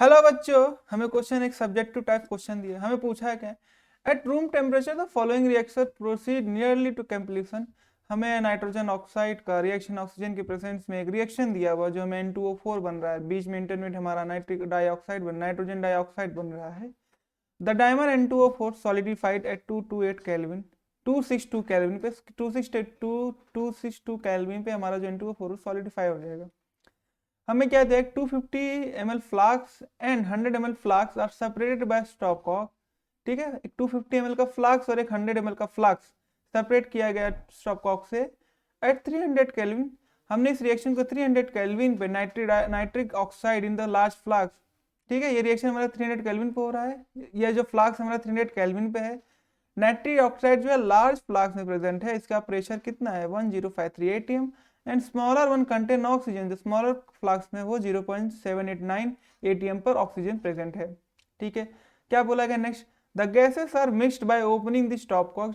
Hello बच्चों, हमें question एक सब्जेक्टिव टाइप क्वेश्चन दिया। हमें पूछा है क्या, at room temperature the following reaction proceed nearly to completion. हमें नाइट्रोजन ऑक्साइड का रिएक्शन ऑक्सीजन के प्रेजेंस में एक रिएक्शन दिया हुआ जो हमें N2O4 बन रहा है, बीच में इंटरमीडिएट हमारा नाइट्रोजन डाइऑक्साइड बन रहा है। The dimer N2O4 solidified at 228 kelvin 262 kelvin पे 262 केल्विन पे हमारा जो N2O4 सॉलिडिफाई हो जाएगा। हमें क्या दिया, 250 ml flask and 100 ml flask are separated by stopcock. ठीक है, एक 250 ml का फ्लास्क और एक 100 ml का फ्लास्क सेपरेट किया गया स्टॉप कॉक से एट 300 केल्विन। हमने इस रिएक्शन को 300 केल्विन पे nitric oxide in the large flask. ठीक है, ये रिएक्शन हमारा 300 केल्विन पे हो रहा है। ये जो फ्लास्क हमारा 300 केल्विन पे है, नाइट्रिक ऑक्साइड जो है लार्ज फ्लास्क में प्रेजेंट है। इसका प्रेशर कितना है, 1053 atm and smaller one contain oxygen. जो स्मॉलर फ्लास्क में वो 0.789 atm पर ऑक्सीजन प्रेजेंट है। ठीक है, क्या बोला गया next, the gases are mixed by opening the stopcock.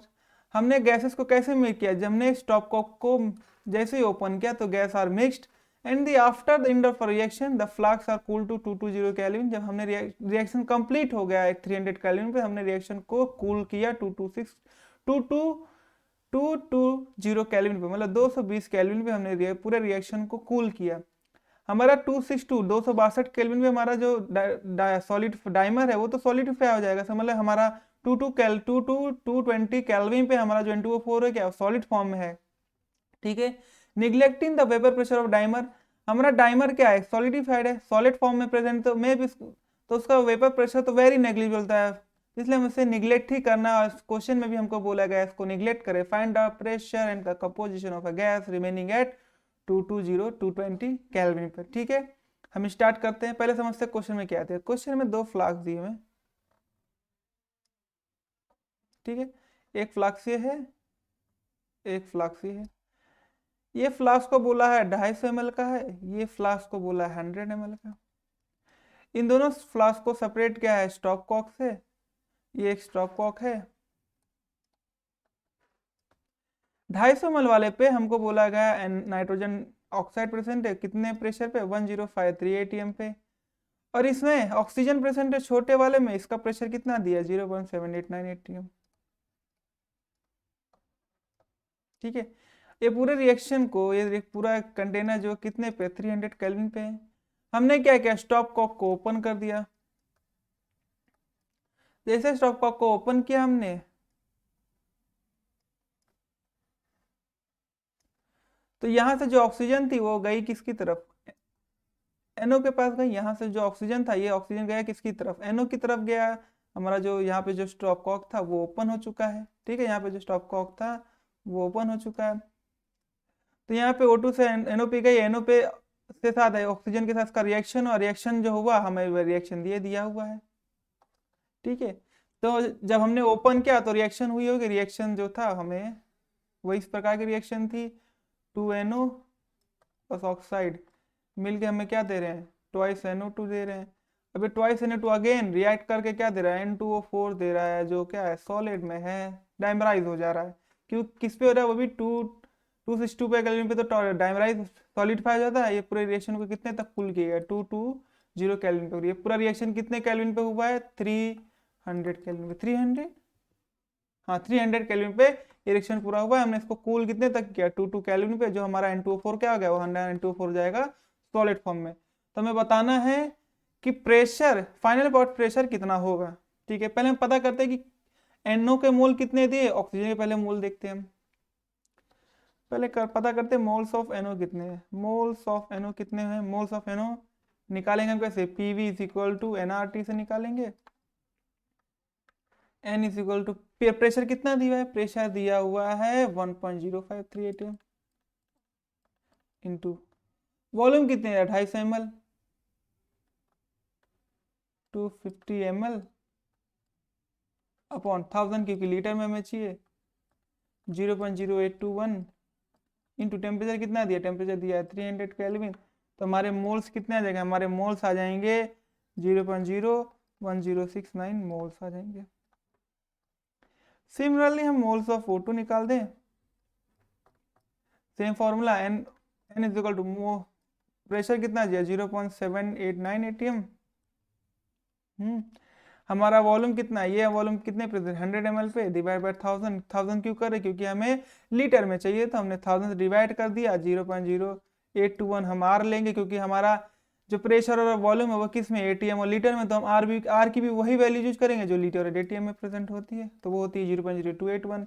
हमने गैसेस को कैसे मिक्स किया, जब हमने स्टॉप कॉक को जैसे ही ओपन किया तो gas are mixed and the after the end of reaction the flask are cool to 220 kelvin. जब हमने रिएक्शन कंप्लीट हो गया 300 केल्विन पे, हमने रिएक्शन को कूल किया 220 केल्विन पे, मतलब 220 केल्विन पे हमने पूरे रिएक्शन को कूल किया। हमारा 262 केल्विन पे हमारा जो सॉलिड डाइमर है वो तो सॉलिडिफाई हो जाएगा। मतलब हमारा 220 केल्विन पे हमारा जो N2O4 है क्या सॉलिड फॉर्म में है। ठीक है, neglecting the vapour pressure of dimer. हमारा डाइमर क्या है, सॉलिडिफाइड है, सॉलिड फॉर्म में प्रेजेंट, तो मे भी तो उसका वेपर प्रेशर तो वेरी नेग्लिजिबल होता है, इसलिए हमें इसे निग्लेक्ट ही करना है। क्वेश्चन में भी हमको बोला गया इसको निग्लेक्ट करें। Find the pressure and the composition of a gas remaining at 220 kelvin पर। ठीक है, हम स्टार्ट करते हैं। पहले समझते हैं क्वेश्चन में क्या आते हैं। क्वेश्चन में दो फ्लास्क दिए हुए। ठीक है, एक फ्लास्क ये है, एक फ्लास्क ये है। ये फ्लास्क को बोला है 250 ml का है, ये फ्लास्क को बोला है 100 ml का। इन दोनों फ्लास्क को सेपरेट किया है स्टॉप कॉक से। ये एक स्टॉप कॉक है। 250 ml वाले पे हमको बोला गया नाइट्रोजन ऑक्साइड प्रेजेंट है, कितने प्रेशर पे, 1053 atm पे। और इसमें ऑक्सीजन प्रेजेंट है छोटे वाले में, इसका प्रेशर कितना दिया, 0.789 atm। ठीक है, ये पूरे रिएक्शन को, ये पूरा कंटेनर जो कितने पे, 300 केल्विन पे है। हमने क्या किया, स्टॉप कॉक को ओपन कर दिया। जैसे स्टॉप कॉक को ओपन किया हमने, तो यहां से जो ऑक्सीजन थी वो गई किसकी तरफ, एनओ के पास गई। यहाँ से जो ऑक्सीजन था, ये ऑक्सीजन गया किसकी तरफ, एनओ की तरफ गया। हमारा जो यहाँ पे जो स्टॉप कॉक था वो ओपन हो चुका है। ठीक है, यहाँ पे जो स्टॉप कॉक था वो ओपन हो चुका है। तो यहाँ पे O2 से NO पे गई, NO पे से साथ है ऑक्सीजन के साथ का रिएक्शन, और रिएक्शन जो हुआ हमें रिएक्शन दिया हुआ है। ठीक है, तो जब हमने ओपन किया तो रिएक्शन हुई होगी। रिएक्शन जो था हमें वो इस प्रकार की रिएक्शन थी, 2NO प्लस ऑक्साइड मिलके हमें क्या दे रहे हैं, ट्वाइस NO2 दे रहे हैं। अभी ट्वाइस NO2 अगेन रिएक्ट करके क्या दे रहा है, N2O4 दे रहा है, जो क्या है सॉलिड में है, डाइमराइज हो जा रहा है। क्यों, किस पे हो रहा है, वो भी 262 पे केल्विन पे तो डाइमराइज सॉलिडिफाई हो जाता है। ये पूरे रिएक्शन को कितने तक कूल किया, 220 केल्विन पे। ये पूरा रिएक्शन कितने केल्विन पे हुआ है, 300 केल्विन पे। 300, हाँ 300 केल्विन पे रिएक्शन पूरा हुआ है। हमने इसको कूल कितने तक किया, 22 केल्विन पे। जो हमारा N2O4 क्या हो गया, वो 100 N2O4 जाएगा सॉलिड फॉर्म में। तो हमें बताना है कि प्रेशर, फाइनल पॉट प्रेशर कितना होगा। ठीक है, पहले हम पता करते हैं कि NO के मोल कितने दिए, ऑक्सीजन के पहले मोल देखते हैं हम। पहले पता करते हैं मोल्स ऑफ NO कितने हैं। मोल्स ऑफ NO कितने हैं, मोल्स ऑफ NO निकालेंगे हम कैसे, PV is equal to NRT से निकालेंगे। N is equal to, pressure कितना दिया है, प्रेशर दिया हुआ है 1.053 atm इंटू वॉल्यूम कितने है, 250 ml, 250 ml अपॉन 1000, क्योंकि लीटर में हमें चाहिए, 0.0821 इंटू टेम्परेचर कितना दिया, टेम्परेचर दिया है 300 केल्विन। तो हमारे मोल्स कितने आ जाएंगे, हमारे मोल्स आ जाएंगे 0.01069 मोल्स आ जाएंगे। सिमिलरली हम मोल्स ऑफ O2 निकाल दें, same formula, N is equal to pressure कितना दिया, 0.789 atm हमारा वॉल्यूम कितना है, ये वॉल्यूम कितने प्रेजेंट 100 ml पे, डिवाइड बाय 1000, 1000 क्यों करे, क्योंकि हमें लीटर में चाहिए, तो हमने 1000 से डिवाइड कर दिया, 0.0821 हम आर लेंगे, क्योंकि हमारा जो प्रेशर और वॉल्यूम है वो किस में, एटीएम और लीटर में, तो हम आर की भी वही वैल्यू यूज करेंगे जो लीटर और एटीएम में प्रेजेंट होती है, तो वो होती है 0.0281।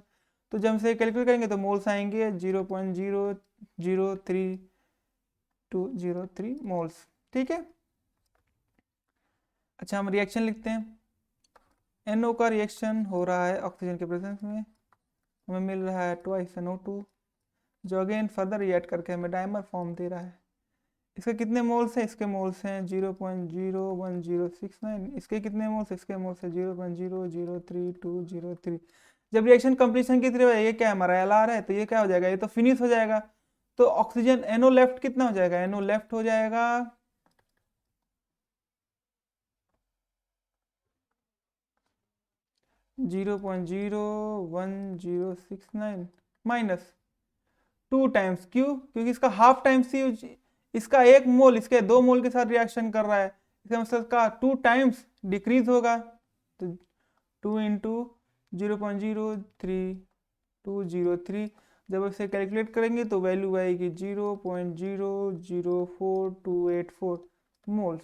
तो जब से कैलकुलेट करेंगे तो मोल्स आएंगे 0.003203 मोल्स। ठीक है, अच्छा हम रिएक्शन लिखते हैं। NO का रिएक्शन हो रहा है ऑक्सीजन के प्रेजेंस में, हमें मिल रहा है ट्वाइस NO2, जो अगेन फर्दर रिएक्ट करके हमें डायमर फॉर्म दे रहा है। इसके कितने मोल्स हैं, इसके मोल्स हैं 0.01069, इसके कितने मोल्स, इसके मोल्स है 0.003203। जब रिएक्शन कंप्लीशन की तरफ, ये क्या है हमारा LR है, तो ये क्या हो जाएगा, ये तो फिनिश हो जाएगा, तो ऑक्सीजन NO लेफ्ट कितना हो जाएगा, NO लेफ्ट हो जाएगा 0.01069 माइनस 2 टाइम्स, क्यों, क्योंकि इसका हाफ टाइम्स ही, इसका 1 मोल इसके 2 मोल के साथ रिएक्शन कर रहा है, इसका मतलब का 2 टाइम्स डिक्रीज होगा, तो 2 इंटू 0.03203, जब इसे कैलकुलेट करेंगे तो वैल्यू आएगी 0.004284 मोल्स।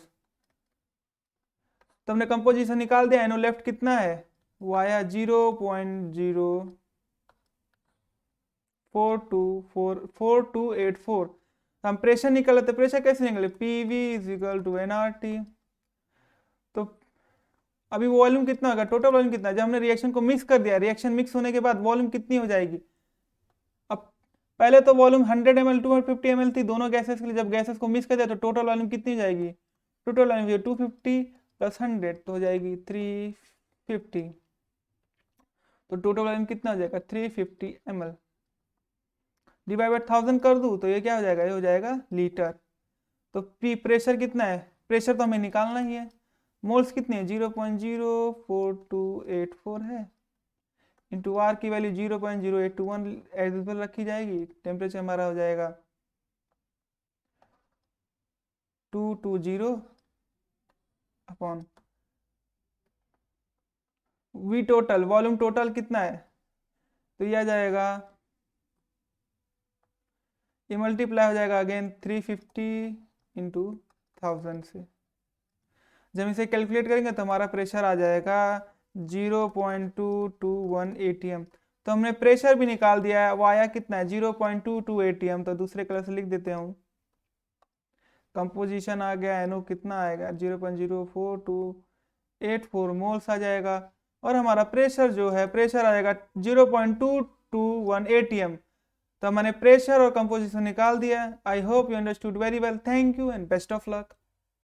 तो हमने कंपोजिशन निकाल दिया, NO लेफ्ट कितना है, वो आया 0.04284। हम प्रेशर निकाले, तो प्रेशर कैसे निकले, PV is equal to NRT। तो अभी वॉल्यूम कितना होगा, टोटल वॉल्यूम कितना है, जब हमने रिएक्शन को मिक्स कर दिया, रिएक्शन मिक्स होने के बाद वॉल्यूम कितनी हो जाएगी, अब पहले तो वॉल्यूम 100 ml 250 ml थी दोनों गैसेस के लिए, जब गैसेस को मिक्स कर दिया तो टोटल वॉल्यूम कितनी हो जाएगी, टोटल वॉल्यूम 250 प्लस 100 तो हो जाएगी 350, तो टोटल वॉल्यूम कितना हो जाएगा 350 ml, डिवाइड बाय 1000 कर दूं तो ये क्या हो जाएगा, ये हो जाएगा लीटर। तो पी प्रेशर कितना है, प्रेशर तो हमें निकालना ही है, मोल्स कितने हैं 0.04284 है, इंटू आर की वैल्यू 0.0821 एडिशनल रखी जाएगी, टेम्परेचर हमारा हो जाएगा 220 upon V total, volume total कितना है, तो ये आ जाएगा, ये मल्टीप्लाई हो जाएगा अगेन 350 इंटू 1000 से, जब इसे कैलकुलेट करेंगे तो हमारा प्रेशर आ जाएगा 0.221 ATM। तो हमने प्रेशर भी निकाल दिया है, वो आया कितना है 0.22 ATM, तो दूसरे कलर से लिख देते हूँ, कंपोजिशन आ गया, NO कितना आएगा 0.04284 मोल्स आ जाएगा, और हमारा प्रेशर जो है, प्रेशर आएगा 0.221 ATM। तो मैंने प्रेशर और कंपोजिशन निकाल दिया। I hope you understood very well, thank you and best of luck.